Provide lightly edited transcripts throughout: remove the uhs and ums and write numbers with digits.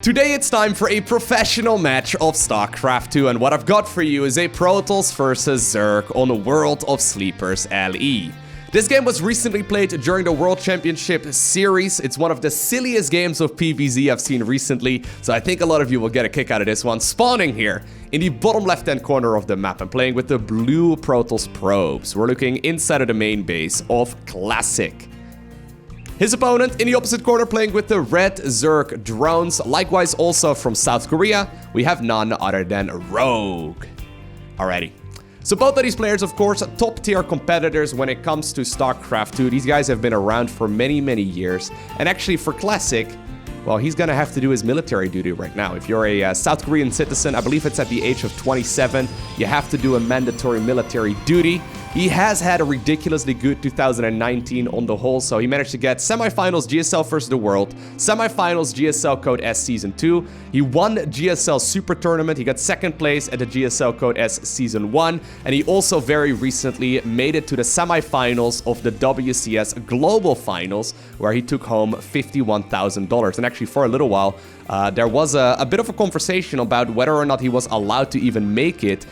Today it's time for a professional match of StarCraft 2, and what I've got for you is a Protoss versus Zerg on World of Sleepers LE. This game was recently played during the World Championship series. It's one of the silliest games of PvZ I've seen recently, so I think a lot of you will get a kick out of this one. Spawning here in the bottom left-hand corner of the map and playing with the blue Protoss probes. We're looking inside of the main base of Classic. His opponent in the opposite corner playing with the red Zerg drones. Likewise also from South Korea, we have none other than Rogue. Alrighty. So both of these players, of course, top tier competitors when it comes to StarCraft 2. These guys have been around for many, many years. And actually for Classic, well, he's gonna have to do his military duty right now. If you're a South Korean citizen, I believe it's at the age of 27, you have to do a mandatory military duty. He has had a ridiculously good 2019 on the whole, so he managed to get semifinals GSL vs. the World, semifinals GSL Code S Season 2. He won GSL Super Tournament, he got second place at the GSL Code S Season 1, and he also very recently made it to the semifinals of the WCS Global Finals, where he took home $51,000. And actually for a little while, there was a bit of a conversation about whether or not he was allowed to even make it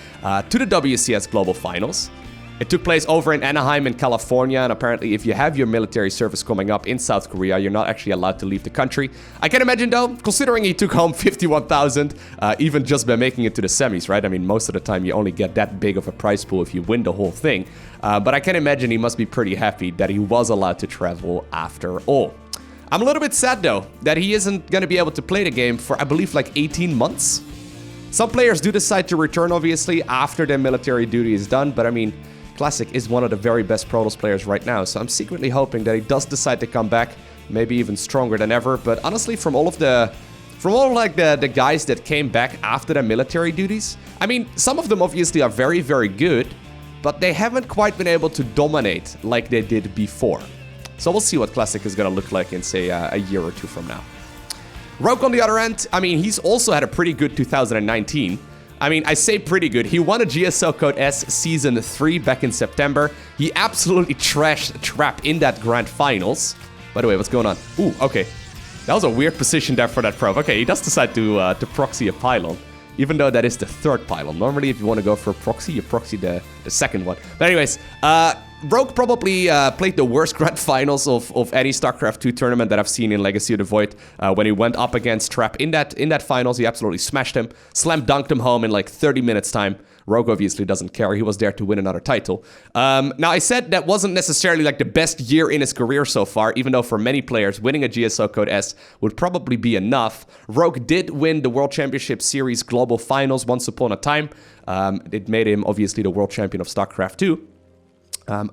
to the WCS Global Finals. It took place over in Anaheim in California, and apparently if you have your military service coming up in South Korea, you're not actually allowed to leave the country. I can imagine though, considering he took home 51,000, even just by making it to the semis, right? I mean, most of the time you only get that big of a prize pool if you win the whole thing. But I can imagine he must be pretty happy that he was allowed to travel after all. I'm a little bit sad though, that he isn't going to be able to play the game for, I believe, like 18 months. Some players do decide to return, obviously, after their military duty is done, but I mean, Classic is one of the very best Protoss players right now, so I'm secretly hoping that he does decide to come back, maybe even stronger than ever. But honestly, from all the guys that came back after their military duties, I mean, some of them obviously are very, very good, but they haven't quite been able to dominate like they did before. So we'll see what Classic is going to look like in, say, a year or two from now. Rogue on the other end, I mean, he's also had a pretty good 2019. I mean, I say pretty good. He won a GSL Code S Season 3 back in September. He absolutely trashed Trap in that Grand Finals. By the way, what's going on? Ooh, okay. That was a weird position there for that probe. Okay, he does decide to proxy a pylon, even though that is the third pylon. Normally, if you want to go for a proxy, you proxy the second one. But anyways, Rogue probably played the worst Grand Finals of any StarCraft 2 tournament that I've seen in Legacy of the Void. When he went up against Trap in that finals, he absolutely smashed him, slam dunked him home in like 30 minutes time. Rogue obviously doesn't care. He was there to win another title. Now, I said that wasn't necessarily like the best year in his career so far, even though for many players, winning a GSL Code S would probably be enough. Rogue did win the World Championship Series Global Finals once upon a time. It made him obviously the world champion of StarCraft 2.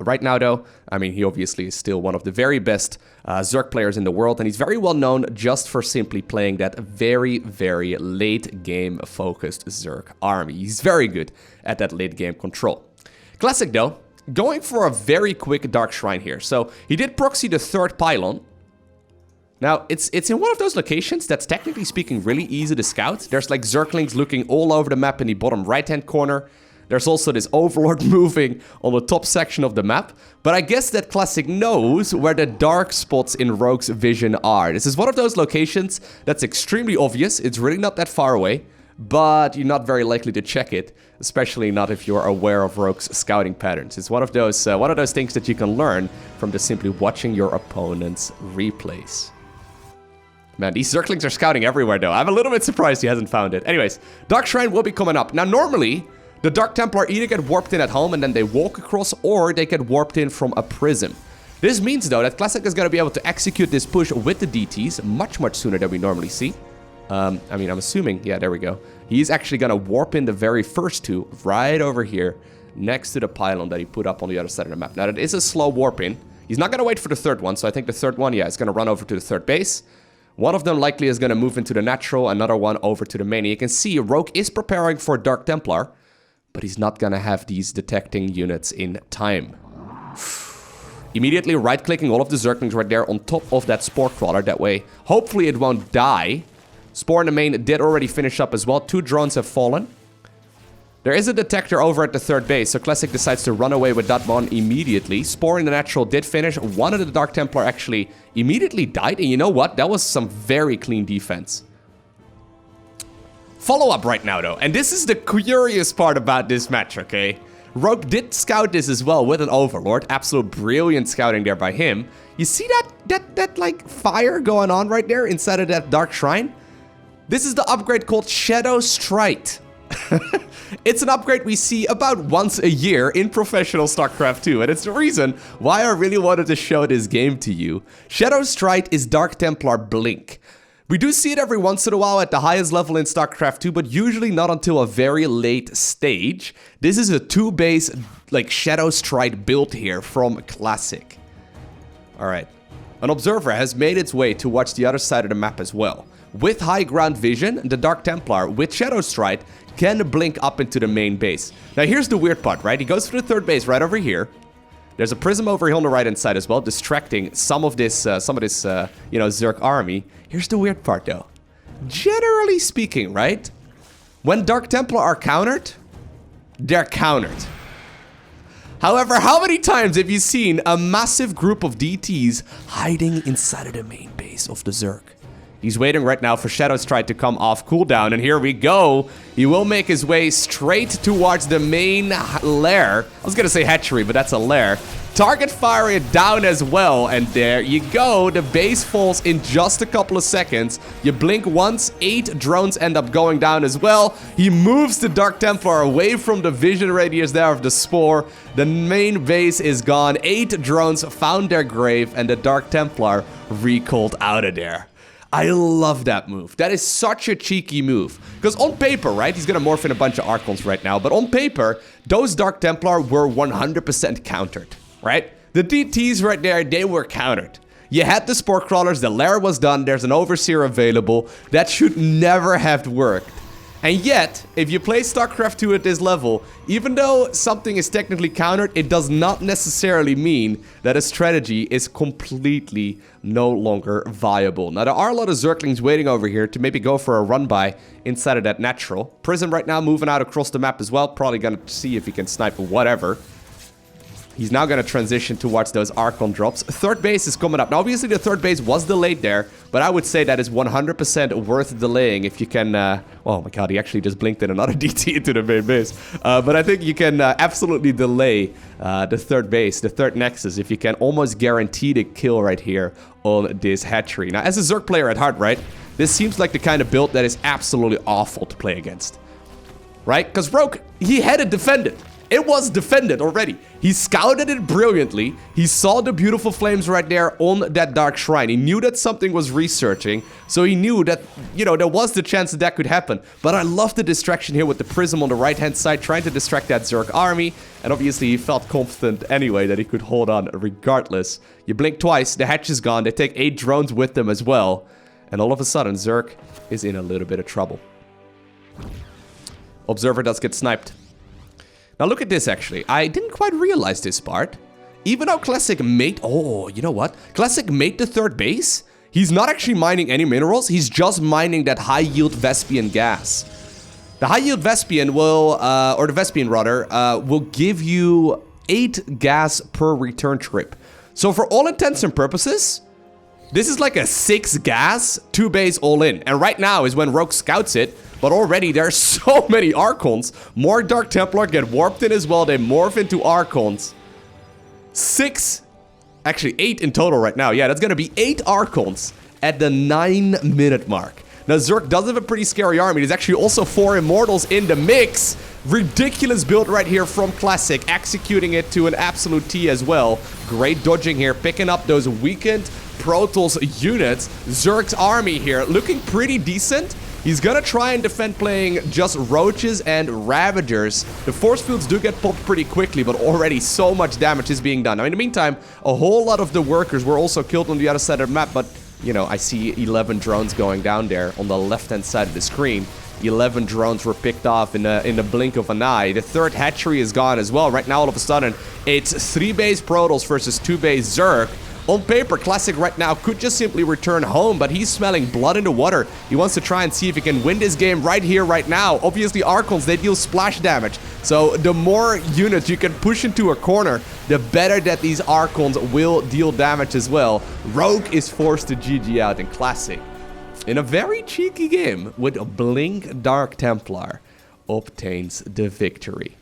Right now, though, I mean, he obviously is still one of the very best Zerg players in the world, and he's very well known just for simply playing that very, very late-game focused Zerg army. He's very good at that late-game control. Classic, though, going for a very quick Dark Shrine here. So he did proxy the third pylon. Now, it's in one of those locations that's technically speaking really easy to scout. There's like Zerglings looking all over the map in the bottom right-hand corner. There's also this Overlord moving on the top section of the map. But I guess that Classic knows where the dark spots in Rogue's vision are. This is one of those locations that's extremely obvious. It's really not that far away, but you're not very likely to check it, especially not if you're aware of Rogue's scouting patterns. It's one of those things that you can learn from just simply watching your opponent's replays. Man, these Zerglings are scouting everywhere, though. I'm a little bit surprised he hasn't found it. Anyways, Dark Shrine will be coming up. Now, normally, the Dark Templar either get warped in at home and then they walk across, or they get warped in from a prism. This means, though, that Classic is going to be able to execute this push with the DTs much, much sooner than we normally see. I mean, I'm assuming, yeah, there we go. He's actually going to warp in the very first two right over here next to the pylon that he put up on the other side of the map. Now, that is a slow warp in. He's not going to wait for the third one, so I think the third one, yeah, is going to run over to the third base. One of them likely is going to move into the natural, another one over to the main. You can see Rogue is preparing for Dark Templar, but he's not gonna have these detecting units in time. Immediately right-clicking all of the Zerglings right there on top of that Spore Crawler. That way, hopefully it won't die. Spore in the main did already finish up as well. 2 drones have fallen. There is a detector over at the third base, so Classic decides to run away with that one immediately. Spore in the natural did finish. One of the Dark Templar actually immediately died, and you know what? That was some very clean defense. Follow up right now, though. And this is the curious part about this match, okay? Rogue did scout this as well with an Overlord. Absolute brilliant scouting there by him. You see that like, fire going on right there inside of that Dark Shrine? This is the upgrade called Shadow Strike. It's an upgrade we see about once a year in professional StarCraft 2, and it's the reason why I really wanted to show this game to you. Shadow Strike is Dark Templar Blink. We do see it every once in a while at the highest level in StarCraft 2, but usually not until a very late stage. This is a 2-base, like, Shadow Strike build here from Classic. Alright. An observer has made its way to watch the other side of the map as well. With high ground vision, the Dark Templar with Shadow Strike can blink up into the main base. Now here's the weird part, right? He goes to the third base right over here. There's a prism over here on the right hand side as well, distracting some of this, you know, Zerg army. Here's the weird part though. Generally speaking, right? When Dark Templar are countered, they're countered. However, how many times have you seen a massive group of DTs hiding inside of the main base of the Zerg? He's waiting right now for Shadow Strike to come off cooldown, and here we go. He will make his way straight towards the main lair. I was gonna say hatchery, but that's a lair. Target fire it down as well, and there you go. The base falls in just a couple of seconds. You blink once, 8 drones end up going down as well. He moves the Dark Templar away from the vision radius there of the Spore. The main base is gone. 8 drones found their grave, and the Dark Templar recalled out of there. I love that move. That is such a cheeky move. Because on paper, right, he's gonna morph in a bunch of Archons right now, but on paper, those Dark Templar were 100% countered, right? The DTs right there, they were countered. You had the Spore Crawlers, the lair was done, there's an Overseer available. That should never have worked. And yet, if you play StarCraft 2 at this level, even though something is technically countered, it does not necessarily mean that a strategy is completely no longer viable. Now, there are a lot of Zerglings waiting over here to maybe go for a run-by inside of that natural. Prism right now moving out across the map as well. Probably gonna see if he can snipe whatever. He's now going to transition towards those Archon drops. Third base is coming up. Now, obviously, the third base was delayed there, but I would say that is 100% worth delaying if you can... oh my god, he actually just blinked in another DT into the main base. But I think you can absolutely delay the third base, the third Nexus, if you can almost guarantee the kill right here on this hatchery. Now, as a Zerg player at heart, right, this seems like the kind of build that is absolutely awful to play against. Right? Because Rogue, he had it defended. It was defended already. He scouted it brilliantly. He saw the beautiful flames right there on that Dark Shrine. He knew that something was researching, so he knew that, you know, there was the chance that that could happen. But I love the distraction here with the Prism on the right-hand side, trying to distract that Zerg army. And obviously, he felt confident anyway that he could hold on regardless. You blink twice, the hatch is gone. They take 8 drones with them as well. And all of a sudden, Zerg is in a little bit of trouble. Observer does get sniped. Now look at this actually. I didn't quite realize this part. Even though Classic made... Oh, you know what? Classic made the third base. He's not actually mining any minerals. He's just mining that high-yield Vespian gas. The high-yield Vespian will... or the Vespian rather, will give you 8 gas per return trip. So for all intents and purposes, this is like a 6 gas, 2 base all in. And right now is when Rogue scouts it. But already there's so many Archons. More Dark Templar get warped in as well. They morph into Archons. 6, actually 8 in total right now. Yeah, that's gonna be 8 Archons at the 9-minute mark. Now Zerg does have a pretty scary army. There's actually also 4 Immortals in the mix. Ridiculous build right here from Classic. Executing it to an absolute T as well. Great dodging here. Picking up those weakened Protoss units. Zerg's army here looking pretty decent. He's gonna try and defend playing just Roaches and Ravagers. The force fields do get popped pretty quickly, but already so much damage is being done. Now, in the meantime, a whole lot of the workers were also killed on the other side of the map, but, you know, I see 11 drones going down there on the left-hand side of the screen. 11 drones were picked off in the blink of an eye. The third hatchery is gone as well. Right now, all of a sudden, it's 3 base Protoss versus 2 base Zerg. On paper, Classic right now could just simply return home, but he's smelling blood in the water. He wants to try and see if he can win this game right here, right now. Obviously, Archons, they deal splash damage. So the more units you can push into a corner, the better that these Archons will deal damage as well. Rogue is forced to GG out in Classic. in a very cheeky game with Blink Dark Templar, obtains the victory.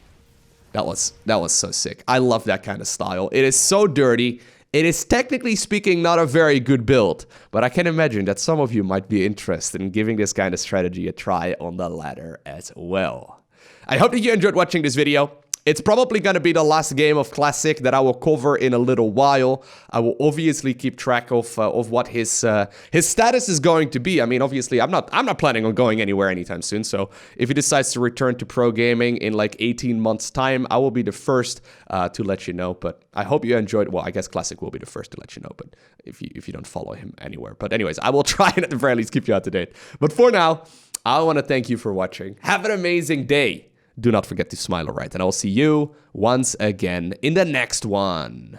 That was so sick. I love that kind of style. It is so dirty. It is technically speaking not a very good build, but I can imagine that some of you might be interested in giving this kind of strategy a try on the ladder as well. I hope that you enjoyed watching this video. It's probably going to be the last game of Classic that I will cover in a little while. I will obviously keep track of what his status is going to be. I mean, obviously, I'm not planning on going anywhere anytime soon. So if he decides to return to pro gaming in like 18 months' time, I will be the first to let you know. But I hope you enjoyed. Well, I guess Classic will be the first to let you know. But if you don't follow him anywhere. But anyways, I will try and at the very least keep you up to date. But for now, I want to thank you for watching. Have an amazing day. Do not forget to smile, alright? And I'll see you once again in the next one.